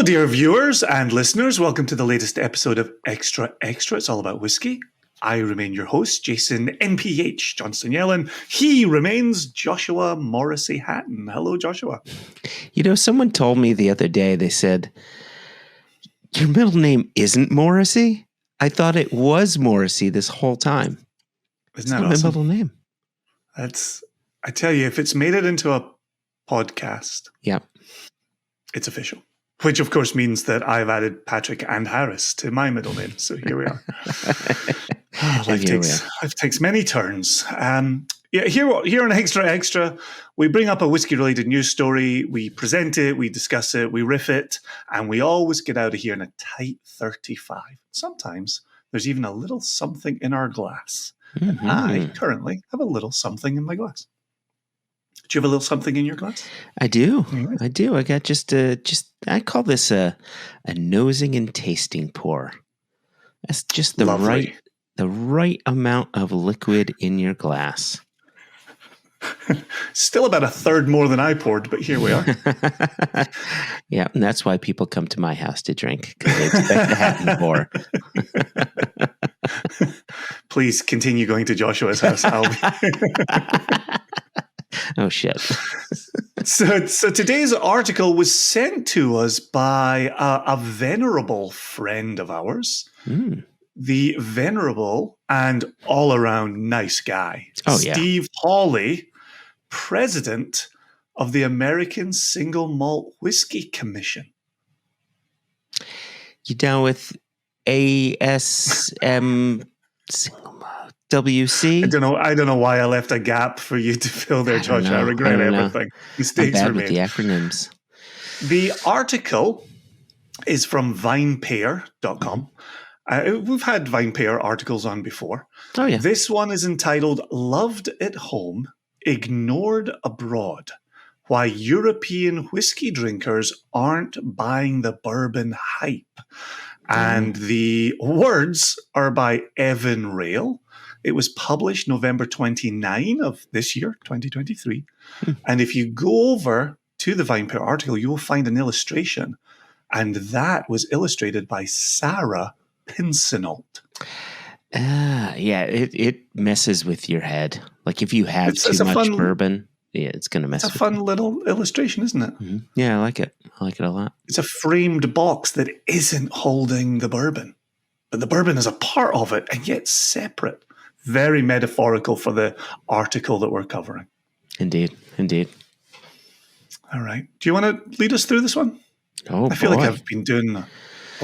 dear viewers and listeners. Welcome to the latest episode of Extra Extra. It's all about whiskey. I remain your host, Jason NPH Johnston Yellen. He remains Joshua Morrissey Hatton. Hello, Joshua. You know, someone told me the other day, they said, your middle name isn't Morrissey? I thought it was Morrissey this whole time. Isn't that awesome? My middle name. I tell you, if it's made it into a podcast, yep, it's official. Which, of course, means that I've added Patrick and Harris to my middle name. So here we are. Life takes many turns. Here on Extra Extra, we bring up a whiskey-related news story. We present it, we discuss it, we riff it, and we always get out of here in a tight 35. Sometimes there's even a little something in our glass. Mm-hmm. I currently have a little something in my glass. Do you have a little something in your glass? I do. Mm-hmm. I do. I got I call this a nosing and tasting pour. That's just the right amount of liquid in your glass. Still about a third more than I poured, but here we are. Yeah, and that's why people come to my house to drink, because they expect a Hatton pour. Please continue going to Joshua's house. Oh, shit. So today's article was sent to us by a venerable friend of ours. The venerable and all-around nice guy, Steve Hawley, president of the American Single Malt Whiskey Commission. You down with ASM Single Malt WC? I don't know why I left a gap for you to fill there, Josh. I regret everything. Mistakes I'm bad were with made. the acronyms. The article is from Vinepair.com. We've had Vinepair articles on before. Oh, yeah. This one is entitled Loved at Home, Ignored Abroad. Why European whiskey drinkers aren't buying the bourbon hype. And the words are by Evan Rail. It was published November 29 of this year, 2023. And if you go over to the Vinepair article, you will find an illustration. And that was illustrated by Sarah Pincenot. Yeah, it messes with your head. Like if you have too much bourbon, it's going to mess with you. It's a fun little illustration, isn't it? Mm-hmm. Yeah, I like it. I like it a lot. It's a framed box that isn't holding the bourbon. But the bourbon is a part of it and yet separate. Very metaphorical for the article that we're covering. Indeed. All right. Do you want to lead us through this one? Oh, I feel like I've been doing a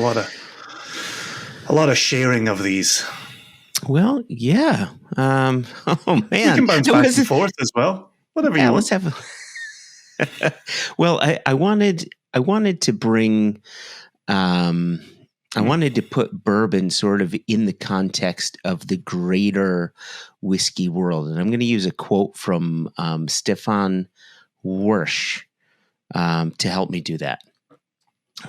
lot of sharing of these. Well, yeah. Oh man, you can bounce back and forth as well. Whatever you want. Let's have. Well, I wanted to bring. I wanted to put bourbon sort of in the context of the greater whiskey world, and I'm going to use a quote from Stefan Worsh to help me do that.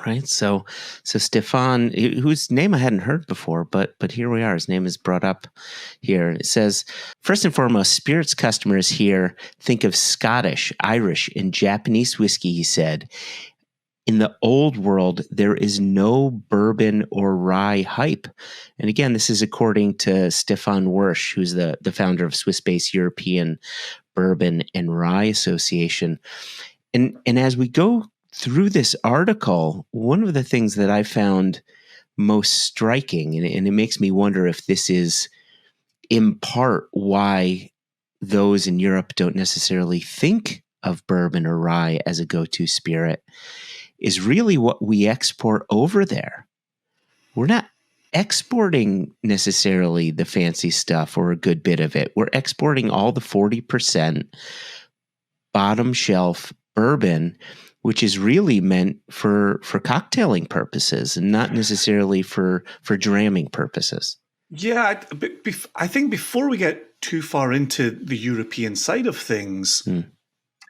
Right, so Stefan, whose name I hadn't heard before, but here we are. His name is brought up here. It says, first and foremost, spirits customers here think of Scottish, Irish, and Japanese whiskey, he said. In the old world, there is no bourbon or rye hype. And again, this is according to Stefan Worsh, who's the founder of Swiss-based European Bourbon and Rye Association. And as we go through this article, one of the things that I found most striking, and it makes me wonder if this is in part why those in Europe don't necessarily think of bourbon or rye as a go-to spirit, is really what we export over there. We're not exporting necessarily the fancy stuff or a good bit of it. We're exporting all the 40% bottom shelf bourbon, which is really meant for cocktailing purposes and not necessarily for dramming purposes. Yeah, I think before we get too far into the European side of things,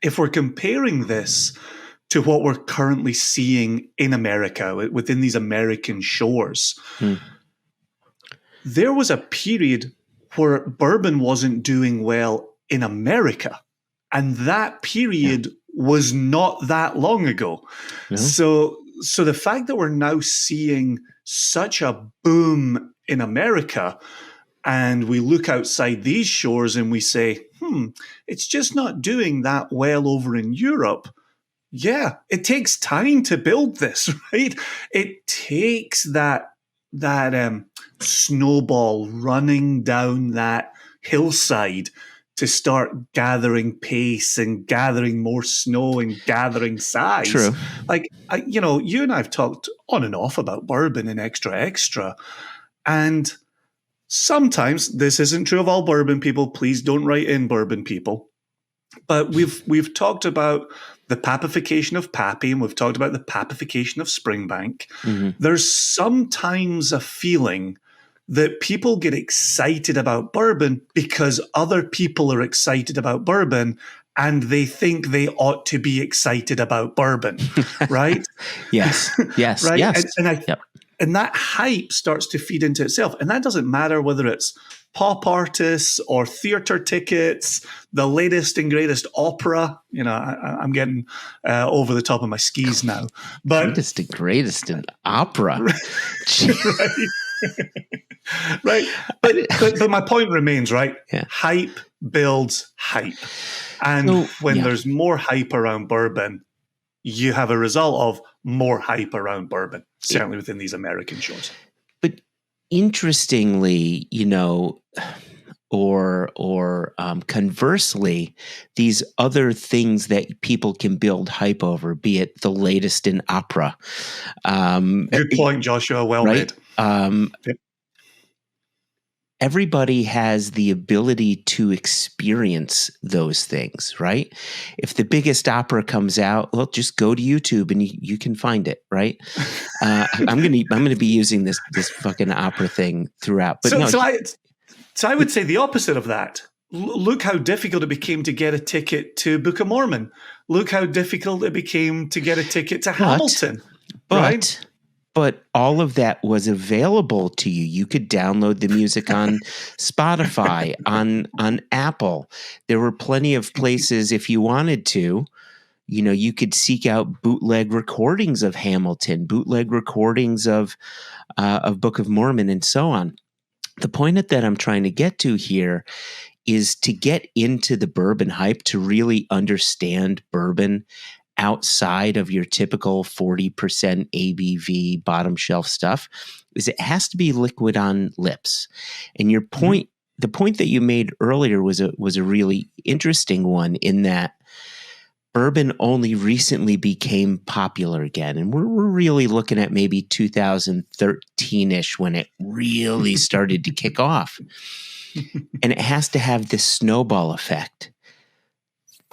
if we're comparing this to what we're currently seeing in America, within these American shores, there was a period where bourbon wasn't doing well in America. And that period was not that long ago. No. so the fact that we're now seeing such a boom in America, and we look outside these shores and we say, it's just not doing that well over in Europe. Yeah, it takes time to build this, right? It takes that snowball running down that hillside to start gathering pace and gathering more snow and gathering size. True. Like, you and I have talked on and off about bourbon and extra, and sometimes this isn't true of all bourbon people. Please don't write in, bourbon people. But we've talked about the papification of Pappy, and we've talked about the papification of Springbank. Mm-hmm. There's sometimes a feeling that people get excited about bourbon because other people are excited about bourbon, and they think they ought to be excited about bourbon, right? Yes. Right? Yes. And that hype starts to feed into itself. And that doesn't matter whether it's pop artists or theater tickets, the latest and greatest opera. I'm getting over the top of my skis now. But latest and greatest in opera. Right. But my point remains, right? Yeah. Hype builds hype. And when there's more hype around bourbon, you have a result of more hype around bourbon, certainly within these American shores. But interestingly, or conversely, these other things that people can build hype over, be it the latest in opera. Good point, Joshua. Well right? made. Yep. Everybody has the ability to experience those things, right? If the biggest opera comes out, well, just go to YouTube and you can find it, right? I'm gonna be using this fucking opera thing throughout. But so I would say the opposite of that. Look how difficult it became to get a ticket to Book of Mormon. Look how difficult it became to get a ticket to Hamilton. Right? But all of that was available to you. You could download the music on Spotify, on Apple. There were plenty of places, if you wanted to, you could seek out bootleg recordings of Hamilton, bootleg recordings of Book of Mormon, and so on. The point that I'm trying to get to here is to get into the bourbon hype, to really understand bourbon outside of your typical 40% ABV bottom shelf stuff, is it has to be liquid on lips. And your point, the point that you made earlier was a really interesting one, in that bourbon only recently became popular again. And we're really looking at maybe 2013-ish when it really started to kick off. And it has to have this snowball effect.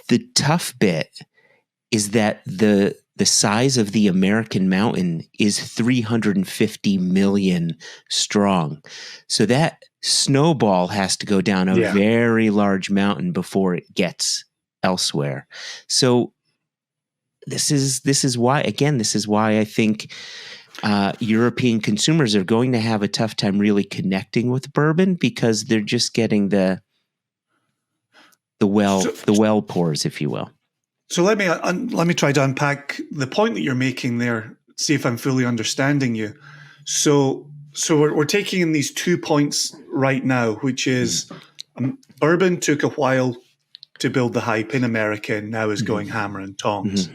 The tough bit is that the size of the American mountain is 350 million strong. So that snowball has to go down a very large mountain before it gets elsewhere. So this is why I think European consumers are going to have a tough time really connecting with bourbon, because they're just getting the well pours, if you will. So let me try to unpack the point that you're making there. See if I'm fully understanding you. So we're taking in these 2 points right now, which is bourbon took a while to build the hype in America, and now is going hammer and tongs.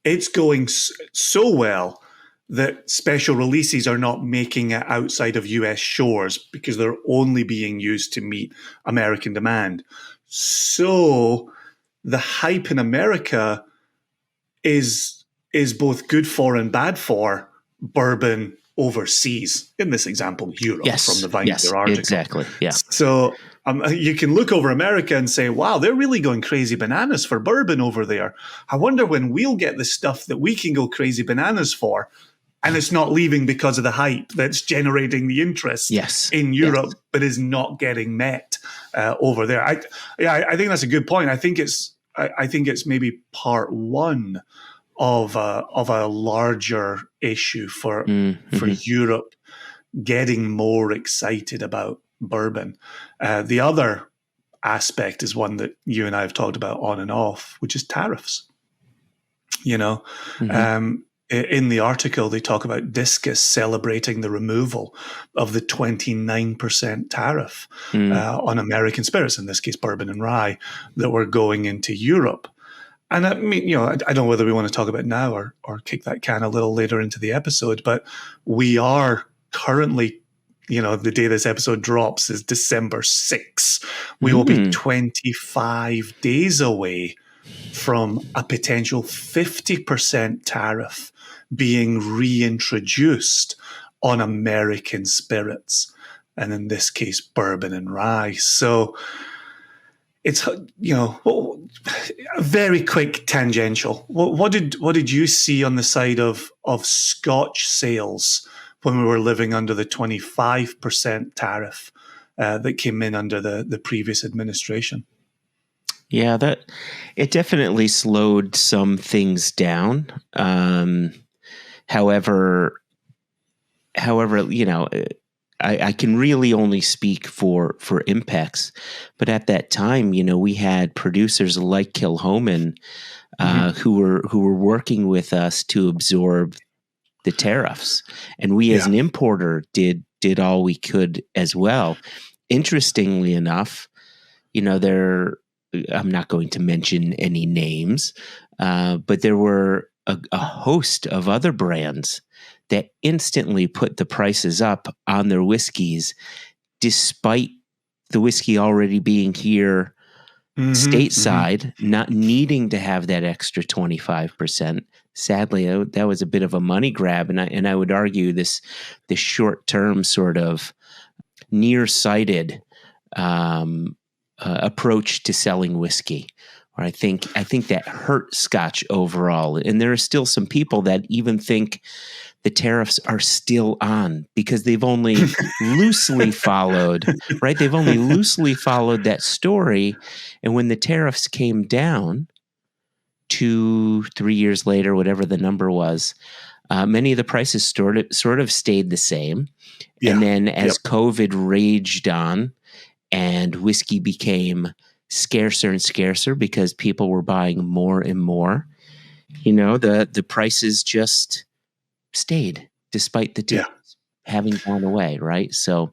It's going so well that special releases are not making it outside of US shores because they're only being used to meet American demand. So the hype in America is both good for and bad for bourbon overseas. In this example, Europe, from the Vinepair article. Exactly. Yeah. So you can look over America and say, wow, they're really going crazy bananas for bourbon over there. I wonder when we'll get the stuff that we can go crazy bananas for. And it's not leaving because of the hype that's generating the interest in Europe, but is not getting met over there. I think that's a good point. I think it's maybe part one of a larger issue for Europe getting more excited about bourbon. The other aspect is one that you and I have talked about on and off, which is tariffs. in the article, they talk about Discus celebrating the removal of the 29% tariff on American spirits, in this case, bourbon and rye, that were going into Europe. And I mean, I don't know whether we want to talk about it now or kick that can a little later into the episode, but we are currently, the day this episode drops is December 6th. We will be 25 days away from a potential 50% tariff being reintroduced on American spirits, and in this case, bourbon and rye. So it's, very quick tangential. What did you see on the side of Scotch sales when we were living under the 25% tariff that came in under the previous administration? Yeah, it definitely slowed some things down. However, I can really only speak for Impex, but at that time, we had producers like Kilhoman who were working with us to absorb the tariffs, and we as an importer did all we could as well. Interestingly enough, I'm not going to mention any names, but there were a host of other brands that instantly put the prices up on their whiskeys, despite the whiskey already being here stateside, not needing to have that extra 25%. Sadly, that was a bit of a money grab, and I would argue this short-term sort of nearsighted approach to selling whiskey. Or I think that hurt Scotch overall. And there are still some people that even think the tariffs are still on because they've only loosely followed, right? They've only loosely followed that story. And when the tariffs came down 2-3 years later, whatever the number was, many of the prices sort of stayed the same. Yeah. And then as COVID raged on, and whiskey became scarcer and scarcer because people were buying more and more, the prices just stayed despite the tariffs having gone away, right? So,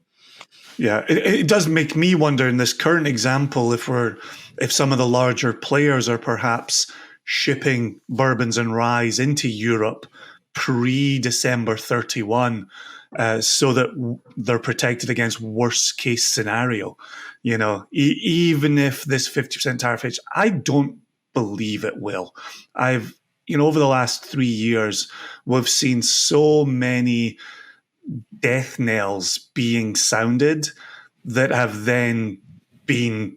it does make me wonder in this current example if some of the larger players are perhaps shipping bourbons and ryes into Europe pre-December 31. So that they're protected against worst case scenario. Even if this 50% tariff hits, I don't believe it will. Over the last 3 years, we've seen so many death knells being sounded that have then been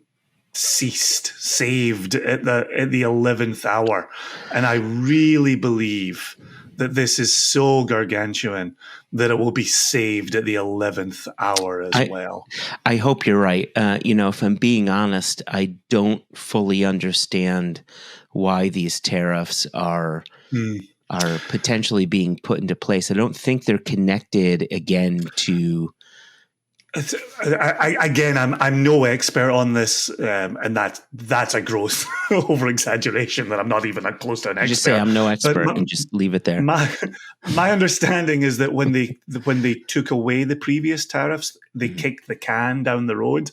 saved at the 11th hour. And I really believe that this is so gargantuan that it will be saved at the 11th hour as well. I hope you're right. If I'm being honest, I don't fully understand why these tariffs are potentially being put into place. I don't think they're connected again to... I'm no expert on this, and that's a gross over exaggeration that I'm not even close to an expert. Just say I'm no expert and just leave it there. My understanding is that when they took away the previous tariffs, they kicked the can down the road,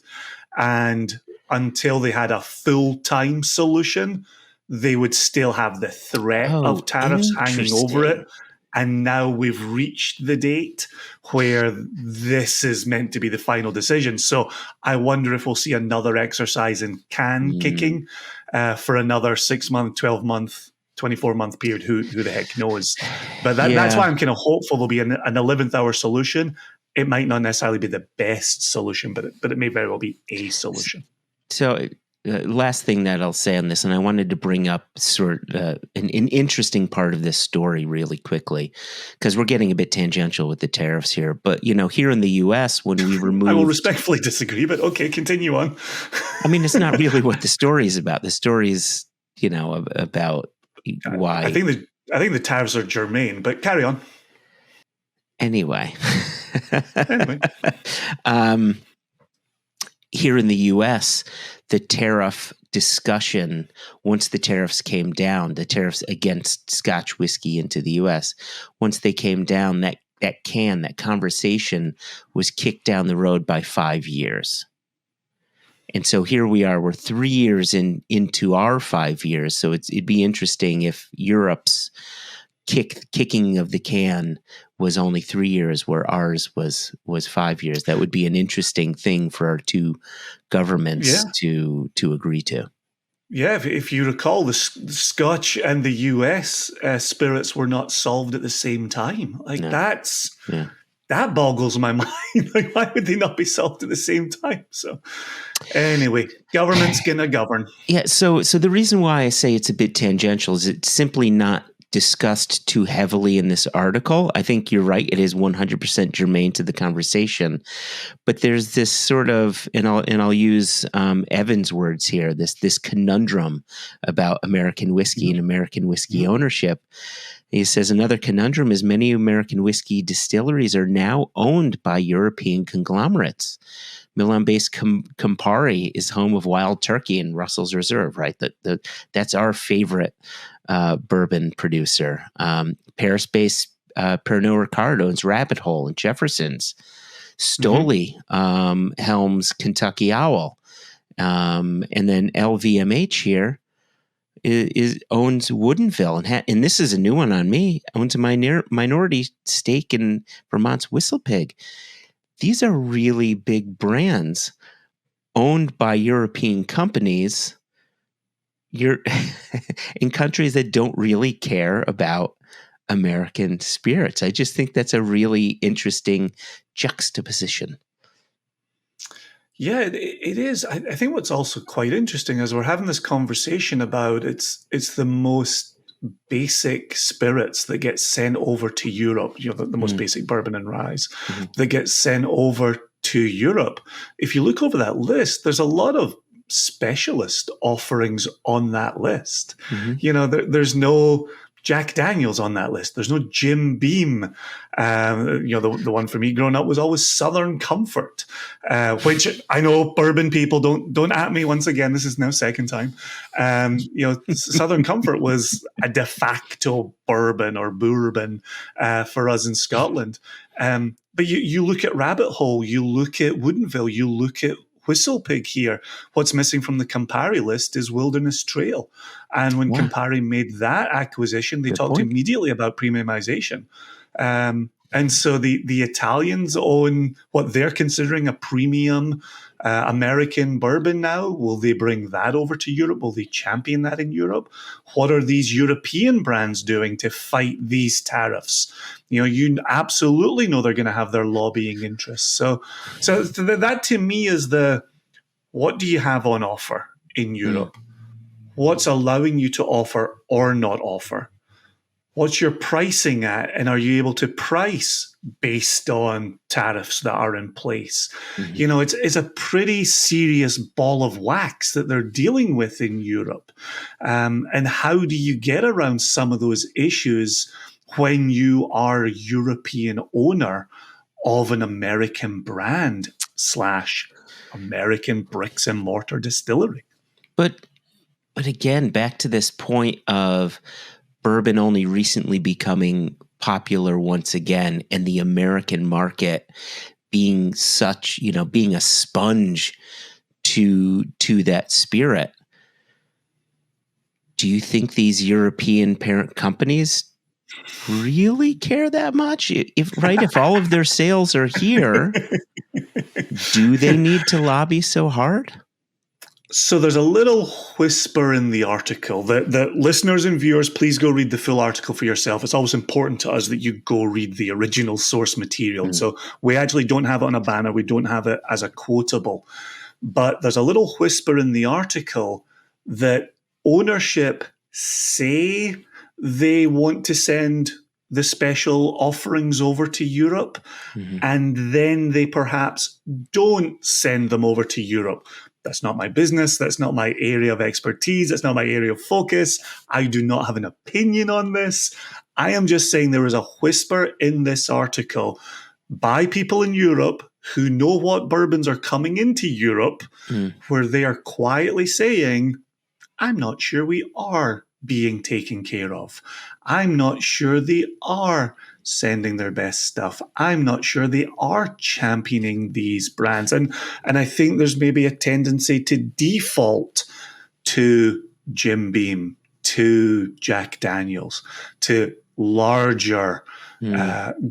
and until they had a full-time solution, they would still have the threat of tariffs hanging over it. And now we've reached the date where this is meant to be the final decision. So I wonder if we'll see another exercise in can kicking for another 6-month, 12-month, 24-month period. Who the heck knows? But that's why I'm kind of hopeful there'll be an 11th hour solution. It might not necessarily be the best solution, but it may very well be a solution. So last thing that I'll say on this, and I wanted to bring up an interesting part of this story really quickly, because we're getting a bit tangential with the tariffs here. But, here in the U.S., when we removed... I will respectfully disagree, but okay, continue on. I mean, it's not really what the story is about. The story is, about why... I think the tariffs are germane, but carry on. Anyway. here in the US, the tariff discussion, once the tariffs came down, the tariffs against Scotch whiskey into the US, once they came down, that conversation was kicked down the road by 5 years. And so here we are, we're 3 years into our 5 years. So it'd be interesting if Europe's kicking of the can was only 3 years, where ours was 5 years. That would be an interesting thing for our two governments to agree to. Yeah, if you recall, the Scotch and the US spirits were not solved at the same time. Like that boggles my mind. Like, why would they not be solved at the same time? So anyway, government's gonna govern. Yeah. So the reason why I say it's a bit tangential is it's simply not discussed too heavily in this article. I think you're right. It is 100% germane to the conversation, but there's this sort of, and I'll use Evan's words here, this conundrum about American whiskey and American whiskey ownership. He says another conundrum is many American whiskey distilleries are now owned by European conglomerates. Milan-based Campari is home of Wild Turkey and Russell's Reserve, right? That's our favorite bourbon producer. Paris-based Pernod Ricard owns Rabbit Hole and Jefferson's. Stoli helms Kentucky Owl. And then LVMH here owns Woodinville. And this is a new one on me, owns a minority stake in Vermont's Whistlepig. These are really big brands owned by European companies in countries that don't really care about American spirits. I just think that's a really interesting juxtaposition. Yeah, it is. I think what's also quite interesting is we're having this conversation about it's the most basic spirits that get sent over to Europe, the most basic bourbon and rye that get sent over to Europe. If you look over that list, there's a lot of specialist offerings on that list. There's no Jack Daniels on that list. There's no Jim Beam. The one for me growing up was always Southern Comfort, which I know bourbon people don't at me once again. This is now second time. Southern Comfort was a de facto bourbon or bourbon for us in Scotland. But you look at Rabbit Hole, you look at Woodinville, you look at Whistlepig here. What's missing from the Campari list is Wilderness Trail. And when Campari made that acquisition, they talked immediately about premiumization. And so the Italians own what they're considering a premium American bourbon now. Will they bring that over to Europe? Will they champion that in Europe? What are these European brands doing to fight these tariffs? You absolutely know they're going to have their lobbying interests. So that to me is what do you have on offer in Europe? What's allowing you to offer or not offer? What's your pricing at? And are you able to price based on tariffs that are in place? It's a pretty serious ball of wax that they're dealing with in Europe. And how do you get around some of those issues when you are a European owner of an American brand / American bricks and mortar distillery? But again, back to this point of bourbon only recently becoming popular once again, and the American market being being a sponge to that spirit. Do you think these European parent companies really care that much? If all of their sales are here, do they need to lobby so hard? So there's a little whisper in the article that listeners and viewers, please go read the full article for yourself. It's always important to us that you go read the original source material. So we actually don't have it on a banner. We don't have it as a quotable. But there's a little whisper in the article that ownership say they want to send the special offerings over to Europe, and then they perhaps don't send them over to Europe. That's not my business. That's not my area of expertise. That's not my area of focus. I do not have an opinion on this. I am just saying there is a whisper in this article by people in Europe who know what bourbons are coming into Europe, where they are quietly saying, I'm not sure we are being taken care of. I'm not sure they are sending their best stuff. I'm not sure they are championing these brands. And I think there's maybe a tendency to default to Jim Beam, to Jack Daniels, to larger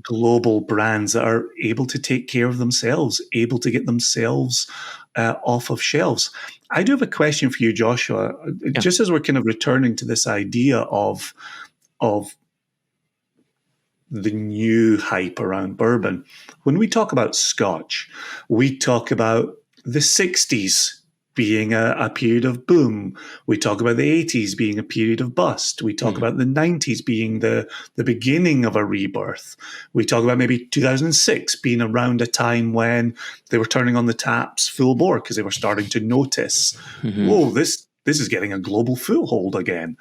global brands that are able to take care of themselves, able to get themselves off of shelves. I do have a question for you, Joshua, just as we're kind of returning to this idea of the new hype around bourbon. When we talk about Scotch, we talk about the 60s being a period of boom. We talk about the 80s being a period of bust. We talk about the 90s being the beginning of a rebirth. We talk about maybe 2006 being around a time when they were turning on the taps full bore because they were starting to notice, whoa, this is getting a global foothold again.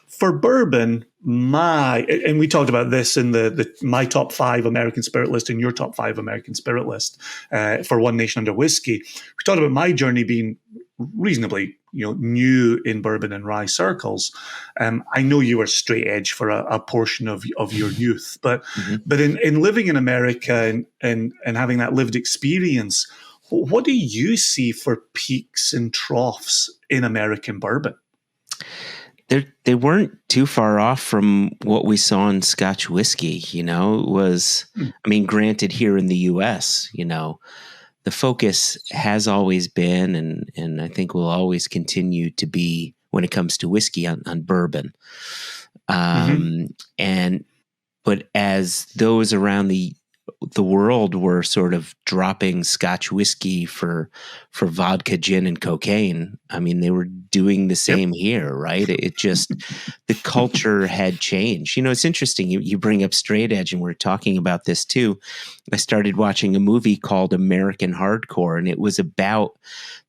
For bourbon, and we talked about this in my top 5 American spirit list and your top 5 American spirit list for One Nation Under Whiskey. We talked about my journey being reasonably, new in bourbon and rye circles. I know you were straight edge for a portion of your youth, but in living in America and having that lived experience, what do you see for peaks and troughs in American bourbon? They weren't too far off from what we saw in Scotch whiskey. It was, granted here in the U.S., the focus has always been, and I think will always continue to be when it comes to whiskey on bourbon. But as those around the world were sort of dropping Scotch whiskey for vodka, gin, and cocaine, they were doing the same here, right? It just, the culture had changed. It's interesting. You bring up straight edge, and we're talking about this too. I started watching a movie called American Hardcore, and it was about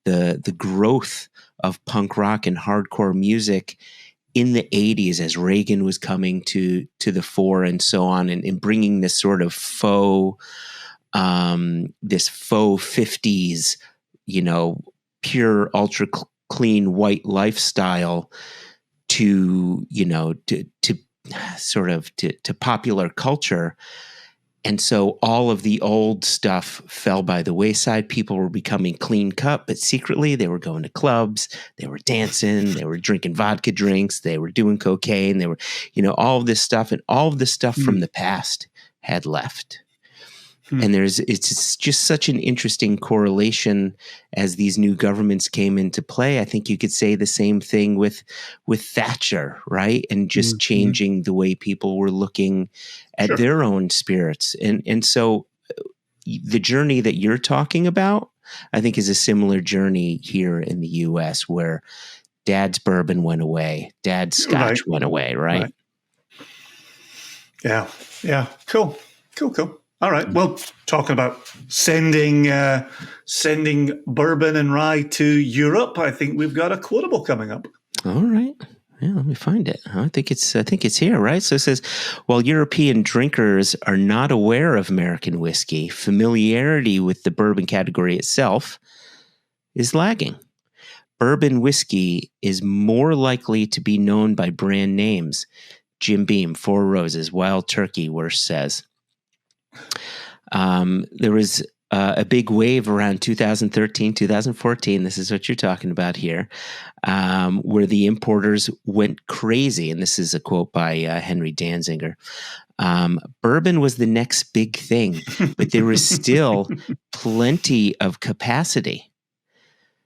the growth of punk rock and hardcore music in the 80s as Reagan was coming to the fore and so on, and bringing this sort of faux 50s, pure ultra clean white lifestyle to popular culture. And so all of the old stuff fell by the wayside. People were becoming clean cut, but secretly they were going to clubs, they were dancing, they were drinking vodka drinks, they were doing cocaine, they were, all of this stuff, and all of the stuff from the past had left. And it's just such an interesting correlation as these new governments came into play. I think you could say the same thing with Thatcher, right? And just changing the way people were looking at their own spirits. And so the journey that you're talking about, I think, is a similar journey here in the U.S. where Dad's bourbon went away, Dad's Scotch went away, right? Yeah. Cool. All right. Well, talking about sending bourbon and rye to Europe, I think we've got a quotable coming up. All right. Yeah, let me find it. I think it's here, right? So it says, while European drinkers are not aware of American whiskey, familiarity with the bourbon category itself is lagging. Bourbon whiskey is more likely to be known by brand names. Jim Beam, Four Roses, Wild Turkey, Worsh says. There was a big wave around 2013, 2014. This is what you're talking about here, where the importers went crazy. And this is a quote by Henry Danziger. Bourbon was the next big thing, but there was still plenty of capacity.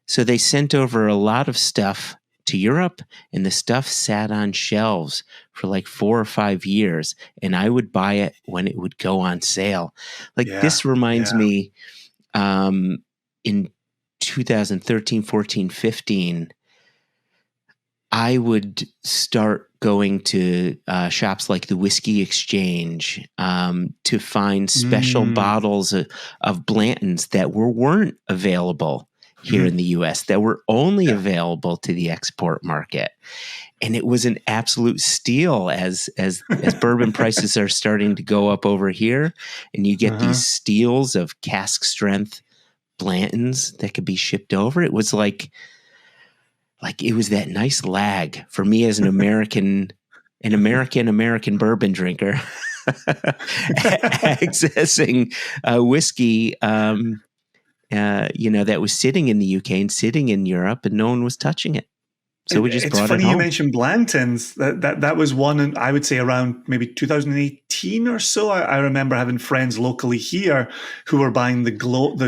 So they sent over a lot of stuff to Europe, and the stuff sat on shelves for like 4 or 5 years, and I would buy it when it would go on sale. This reminds me, in 2013, 14, 15, I would start going to shops like the Whiskey Exchange to find special bottles of Blanton's that weren't available here in the US that were only available to the export market. And it was an absolute steal as bourbon prices are starting to go up over here, and you get these steals of cask strength Blantons that could be shipped over. It was like it was that nice lag for me as an American bourbon drinker accessing whiskey, that was sitting in the UK and sitting in Europe, and no one was touching it. So we just brought it home. It's funny you mentioned Blantons. That was one, and I would say around maybe 2018 or so. I remember having friends locally here who were buying the gold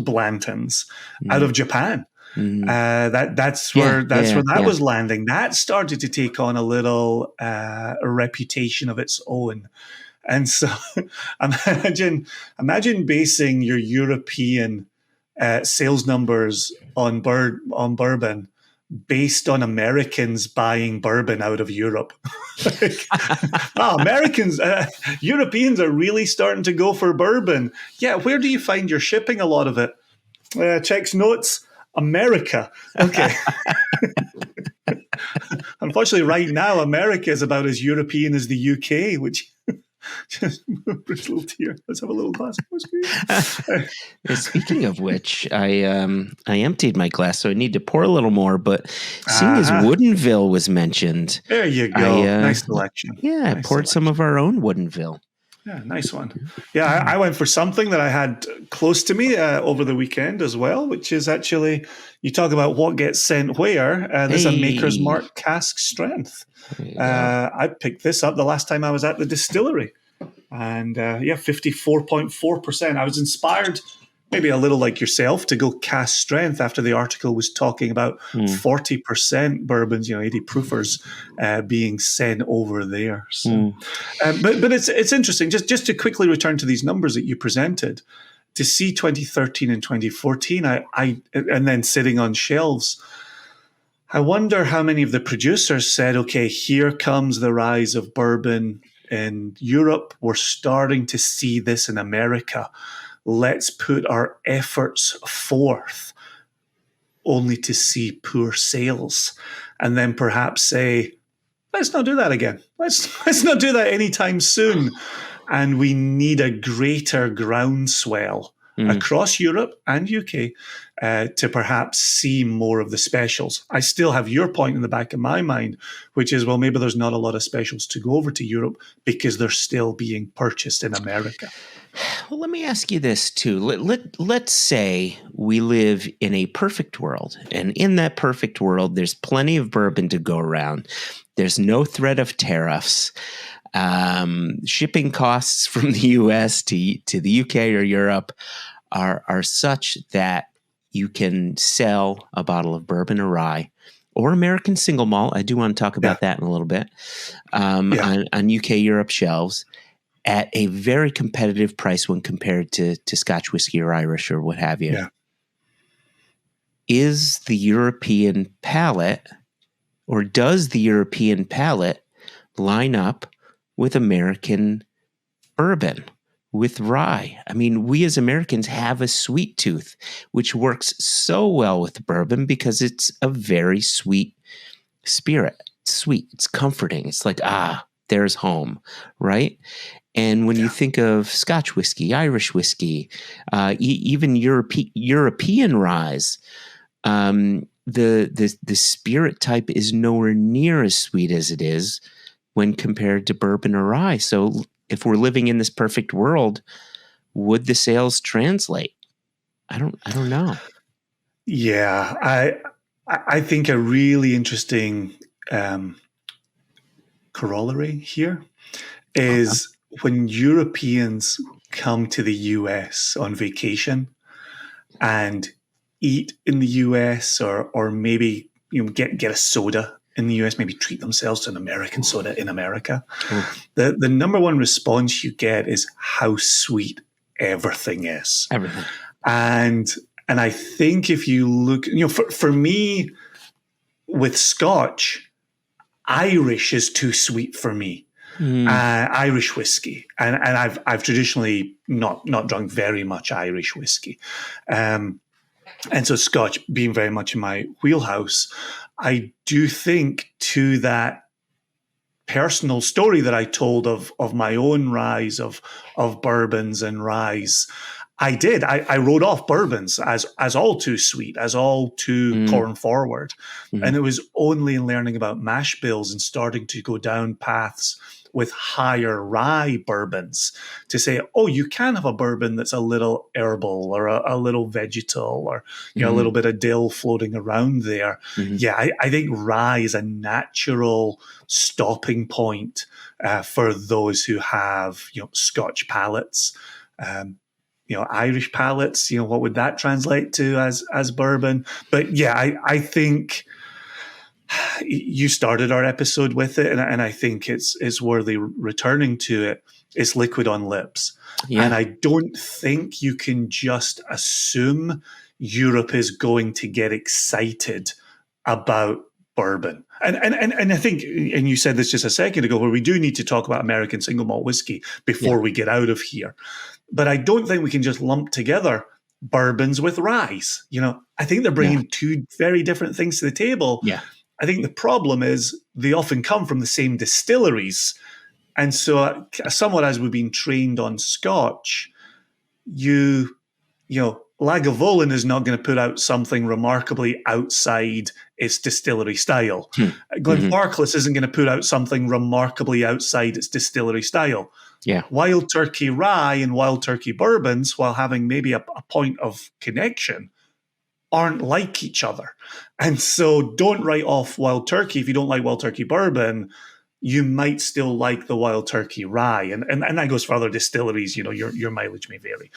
Blantons out of Japan. That's where that was landing. That started to take on a little a reputation of its own. And so imagine basing your European sales numbers on bourbon based on Americans buying bourbon out of Europe. Europeans are really starting to go for bourbon. Yeah, where do you find your shipping a lot of it? Checks notes, America. Okay. Unfortunately, right now, America is about as European as the UK, which... Just a little tear. Let's have a little glass of whiskey. Speaking of which, I emptied my glass, so I need to pour a little more. But seeing as Woodinville was mentioned, there you go. Nice selection. Yeah, I poured some of our own Woodinville. Yeah, nice one. Yeah, I went for something that I had close to me over the weekend as well, which is actually, you talk about what gets sent where. This is a Maker's Mark cask strength. I picked this up the last time I was at the distillery, and 54.4%. I was inspired, maybe a little like yourself, to go cask strength after the article was talking about 40% bourbons, 80 proofers being sent over there. So, but it's interesting. Just to quickly return to these numbers that you presented, to see 2013 and 2014, and then sitting on shelves. I wonder how many of the producers said, okay, here comes the rise of bourbon in Europe. We're starting to see this in America. Let's put our efforts forth, only to see poor sales. And then perhaps say, let's not do that again. Let's not do that anytime soon. And we need a greater groundswell across Europe and UK to perhaps see more of the specials. I still have your point in the back of my mind, which is, well, maybe there's not a lot of specials to go over to Europe because they're still being purchased in America. Well, let me ask you this too. Let's say we live in a perfect world, and in that perfect world, there's plenty of bourbon to go around. There's no threat of tariffs. Shipping costs from the US to the UK or Europe are such that you can sell a bottle of bourbon or rye or American single malt. I do want to talk about that in a little bit on UK Europe shelves at a very competitive price when compared to Scotch whiskey or Irish or what have you. Yeah. Is the European palate, or does the European palate line up with American bourbon, with rye? I mean, we as Americans have a sweet tooth, which works so well with bourbon because it's a very sweet spirit. It's sweet. It's comforting. It's like, there's home, right? And when you think of Scotch whiskey, Irish whiskey, even European ryes, the spirit type is nowhere near as sweet as it is when compared to bourbon or rye. So if we're living in this perfect world, would the sales translate? I don't know. Yeah, I think a really interesting corollary here is when Europeans come to the US on vacation and eat in the US, or maybe get a soda in the US, maybe treat themselves to an American soda in America. The number one response you get is how sweet everything is. Everything. And I think if you look, for me with Scotch, Irish is too sweet for me. Irish whiskey, and I've traditionally not drunk very much Irish whiskey. And so Scotch being very much in my wheelhouse, I do think to that personal story that I told of my own rise of bourbons and ryes. I wrote off bourbons as all too sweet, as all too corn forward. And it was only in learning about mash bills and starting to go down paths with higher rye bourbons to say, oh, you can have a bourbon that's a little herbal or a little vegetal or a little bit of dill floating around there. Yeah, I think rye is a natural stopping point for those who have Scotch palates. Irish palates, what would that translate to as bourbon? But yeah, I think you started our episode with it, and I think it's worthy returning to it. It's liquid on lips. Yeah. And I don't think you can just assume Europe is going to get excited about bourbon. And I think, and you said this just a second ago, where we do need to talk about American single malt whiskey before we get out of here. But I don't think we can just lump together bourbons with ryes. I think they're bringing two very different things to the table. Yeah. I think the problem is they often come from the same distilleries. And so somewhat as we've been trained on Scotch, Lagavulin is not going to put out something remarkably outside its distillery style. Glenfarclas isn't going to put out something remarkably outside its distillery style. Yeah. Wild Turkey Rye and Wild Turkey bourbons, while having maybe a point of connection, aren't like each other. And so don't write off Wild Turkey. If you don't like Wild Turkey bourbon, you might still like the Wild Turkey Rye. And that goes for other distilleries. Your mileage may vary.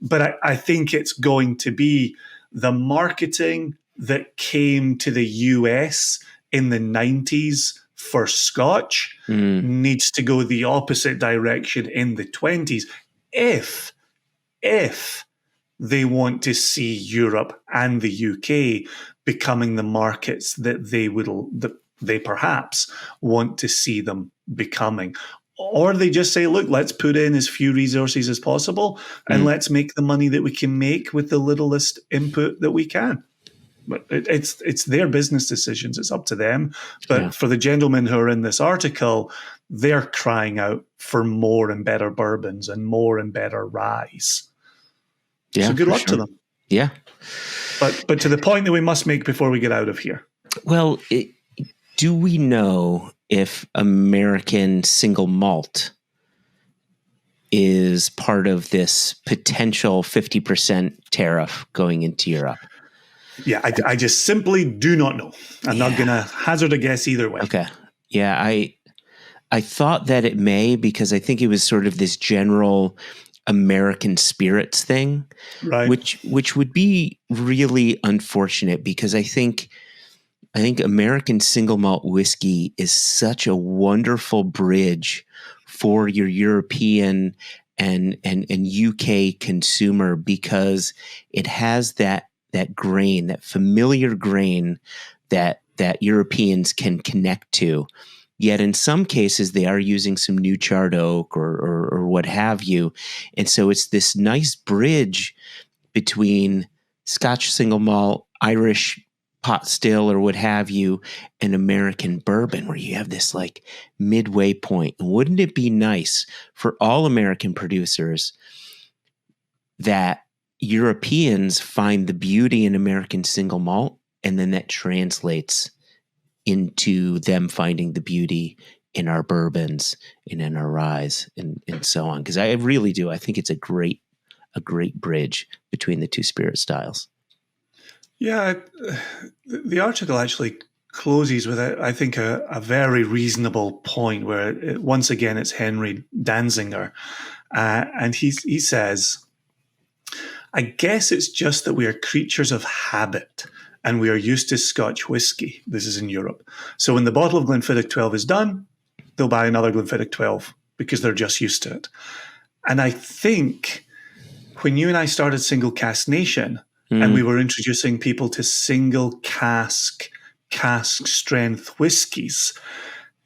But I think it's going to be the marketing that came to the US in the 90s for Scotch needs to go the opposite direction in the 20s if they want to see Europe and the UK becoming the markets that they perhaps want to see them becoming. Or they just say, look, let's put in as few resources as possible and let's make the money that we can make with the littlest input that we can. But it's their business decisions. It's up to them. But for the gentlemen who are in this article, they're crying out for more and better bourbons and more and better ryes. Yeah, so good luck to them. Yeah. But to the point that we must make before we get out of here. Well, do we know if American single malt is part of this potential 50% tariff going into Europe? Yeah, I just simply do not know. I'm not going to hazard a guess either way. Okay. Yeah, I thought that it may, because I think it was sort of this general American spirits thing, right? Which would be really unfortunate, because I think American single malt whiskey is such a wonderful bridge for your European and UK consumer, because it has that grain, that familiar grain that Europeans can connect to. Yet in some cases, they are using some new charred oak or what have you. And so it's this nice bridge between Scotch single malt, Irish pot still or what have you, and American bourbon, where you have this like midway point. And wouldn't it be nice for all American producers that Europeans find the beauty in American single malt, and then that translates into them finding the beauty in our bourbons and in our ryes and so on? Because I really do. I think it's a great bridge between the two spirit styles. Yeah, the article actually closes with, I think, a very reasonable point where, once again, it's Henry Danziger. And he says, I guess it's just that we are creatures of habit and we are used to Scotch whiskey. This is in Europe. So when the bottle of Glenfiddich 12 is done, they'll buy another Glenfiddich 12 because they're just used to it. And I think when you and I started Single Cask Nation and we were introducing people to single cask strength whiskies,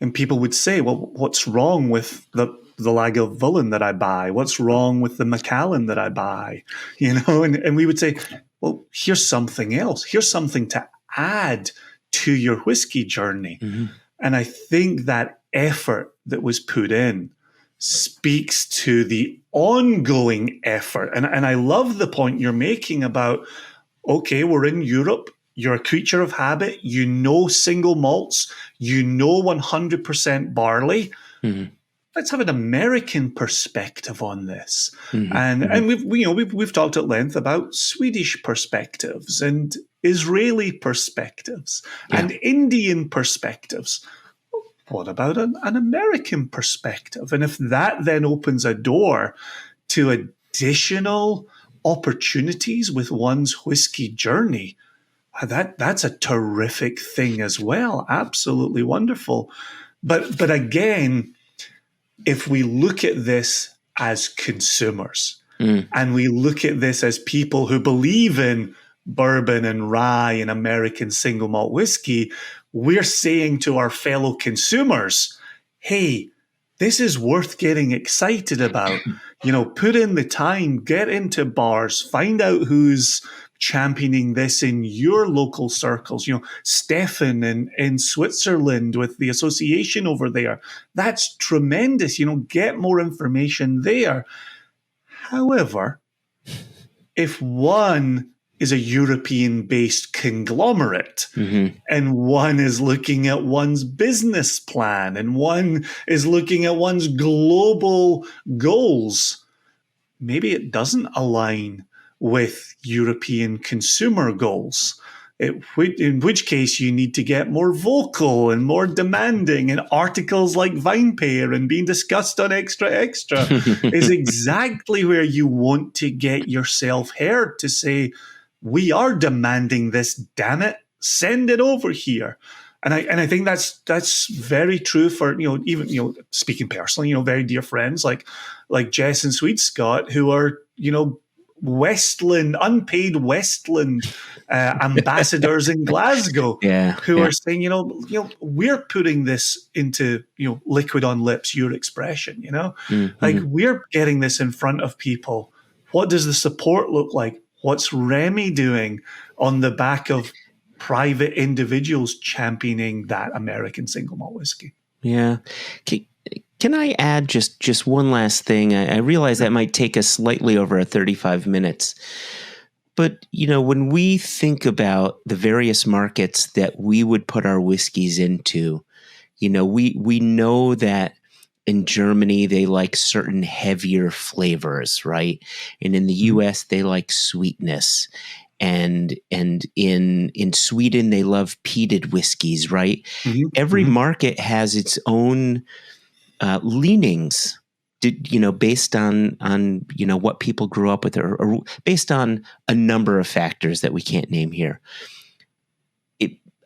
and people would say, well, what's wrong with the the Lagavulin that I buy? What's wrong with the Macallan that I buy? And we would say, well, here's something else. Here's something to add to your whiskey journey. Mm-hmm. And I think that effort that was put in speaks to the ongoing effort. And I love the point you're making about, okay, we're in Europe. You're a creature of habit. You know single malts. You know 100% barley. Mm-hmm. Let's have an American perspective on this. Mm-hmm. And we've talked at length about Swedish perspectives and Israeli perspectives and Indian perspectives. What about an American perspective? And if that then opens a door to additional opportunities with one's whiskey journey, that's a terrific thing as well. Absolutely wonderful. But again, if we look at this as consumers and we look at this as people who believe in bourbon and rye and American single malt whiskey, we're saying to our fellow consumers, hey, this is worth getting excited about. Put in the time, get into bars, find out who's championing this in your local circles. Stefan in Switzerland with the association over there. That's tremendous. Get more information there. However, if one is a European-based conglomerate, and one is looking at one's business plan, and one is looking at one's global goals, maybe it doesn't align with European consumer goals. In which case you need to get more vocal and more demanding, and articles like Vinepair and being discussed on Extra is exactly where you want to get yourself heard to say, we are demanding this, damn it, send it over here. And I think that's very true for, even, speaking personally, very dear friends like Jess and Sweet Scott, who are, unpaid Westland ambassadors in Glasgow, who are saying, we're putting this into, liquid on lips, your expression, like we're getting this in front of people. What does the support look like? What's Remy doing on the back of private individuals championing that American single malt whiskey? Yeah. Can I add just one last thing? I realize that might take us slightly over 35 minutes. But, when we think about the various markets that we would put our whiskeys into, we know that in Germany, they like certain heavier flavors, right? And in the US, they like sweetness. And in Sweden, they love peated whiskeys, right? Every market has its own leanings, based on what people grew up with, or based on a number of factors that we can't name here.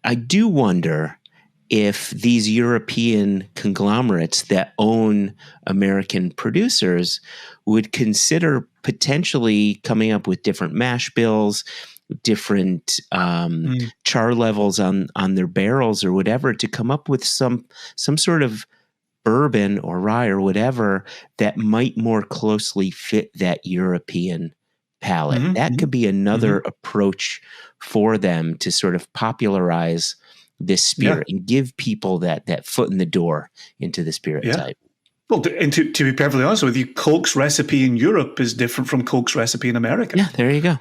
I do wonder if these European conglomerates that own American producers would consider potentially coming up with different mash bills, different char levels on their barrels or whatever, to come up with some sort of bourbon or rye or whatever that might more closely fit that European palate. That could be another approach for them to sort of popularize this spirit and give people that foot in the door into the spirit type. Well, and to be perfectly honest with you, Coke's recipe in Europe is different from Coke's recipe in America. Yeah, there you go.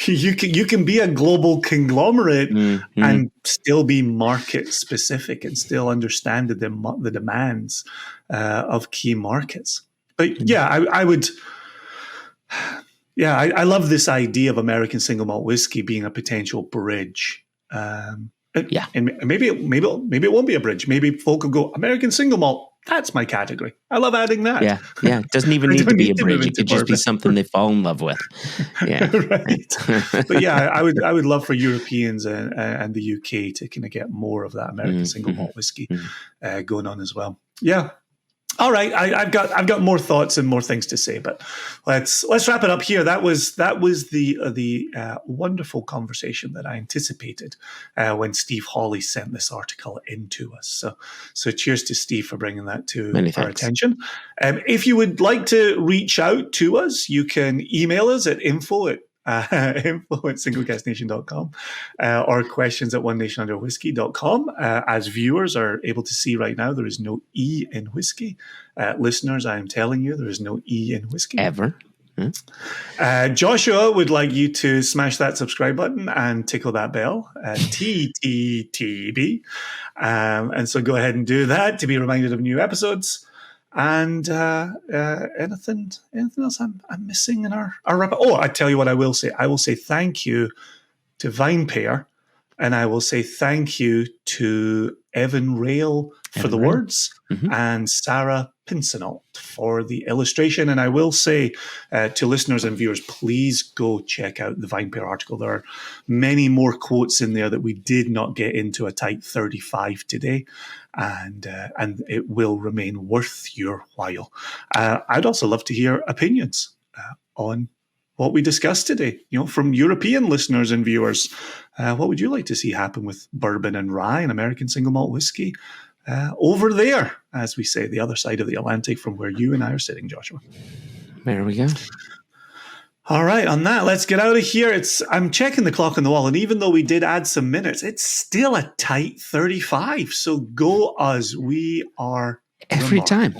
You can be a global conglomerate and still be market specific and still understand the demands of key markets. But I would. Yeah, I love this idea of American single malt whiskey being a potential bridge. And maybe it won't be a bridge. Maybe folk will go, American single malt, that's my category. I love adding that. Yeah. It doesn't even need to be a bridge. It could just be something they fall in love with. Yeah. Right. But I would love for Europeans and the UK to kind of get more of that American single malt whiskey going on as well. Yeah. All right, I've got more thoughts and more things to say, but let's wrap it up here. That was the wonderful conversation that I anticipated when Steve Hawley sent this article into us. So cheers to Steve for bringing that to our attention. If you would like to reach out to us, you can email us at info@singlecastnation.com or questions at onenationunderwhiskey.com. As viewers are able to see right now, there is no E in whiskey. Listeners, I am telling you, there is no E in whiskey. Ever. Joshua would like you to smash that subscribe button and tickle that bell, TTTB. And so go ahead and do that to be reminded of new episodes. And anything else I'm missing in our wrap? Oh, I tell you what I will say. I will say thank you to Vinepair, and I will say thank you to Evan Rail for the words, and Sarah Pincenot for the illustration. And I will say to listeners and viewers, please go check out the Vinepair article. There are many more quotes in there that we did not get into a tight 35 today. And it will remain worth your while. I'd also love to hear opinions on what we discussed today, from European listeners and viewers. What would you like to see happen with bourbon and rye and American single malt whiskey over there, as we say, the other side of the Atlantic from where you and I are sitting, Joshua? There we go. All right, on that, let's get out of here. I'm checking the clock on the wall, and even though we did add some minutes, it's still a tight 35. So go us. We are Every time.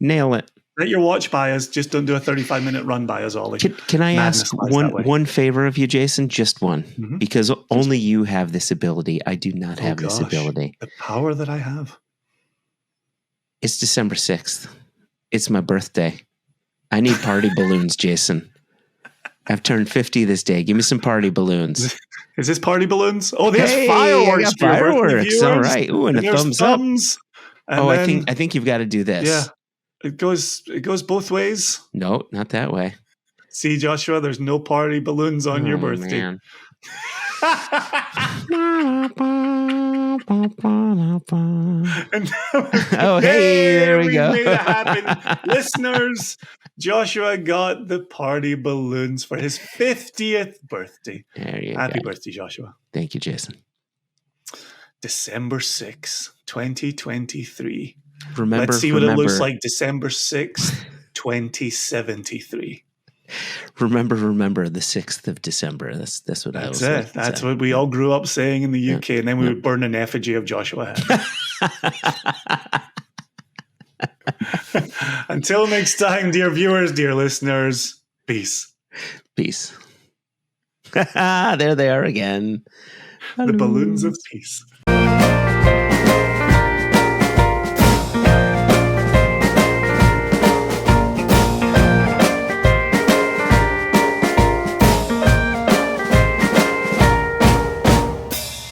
Nail it. Let your watch by us. Just don't do a 35-minute run by us, Ollie. Can I ask one favor of you, Jason? Just one. Because only you have this ability. I do not have this ability. The power that I have. It's December 6th. It's my birthday. I need party balloons, Jason. I've turned 50 this day. Give me some party balloons. Is this party balloons? Oh, there's fireworks. Fireworks. All right. Ooh, and a thumbs up. And I think you've got to do this. Yeah. It goes both ways. No, not that way. See, Joshua, there's no party balloons on your birthday. Man. Hey, there we go. Made it happen. Listeners, Joshua got the party balloons for his 50th birthday. Happy birthday, Joshua. Thank you, Jason. December 6th, 2023. Let's see what it looks like December 6th, 2073. Remember the 6th of December. That's what I was saying. That's what we all grew up saying in the UK, and then we would burn an effigy of Joshua Head. Until next time, dear viewers, dear listeners, peace. Peace. There they are again. The balloons of peace.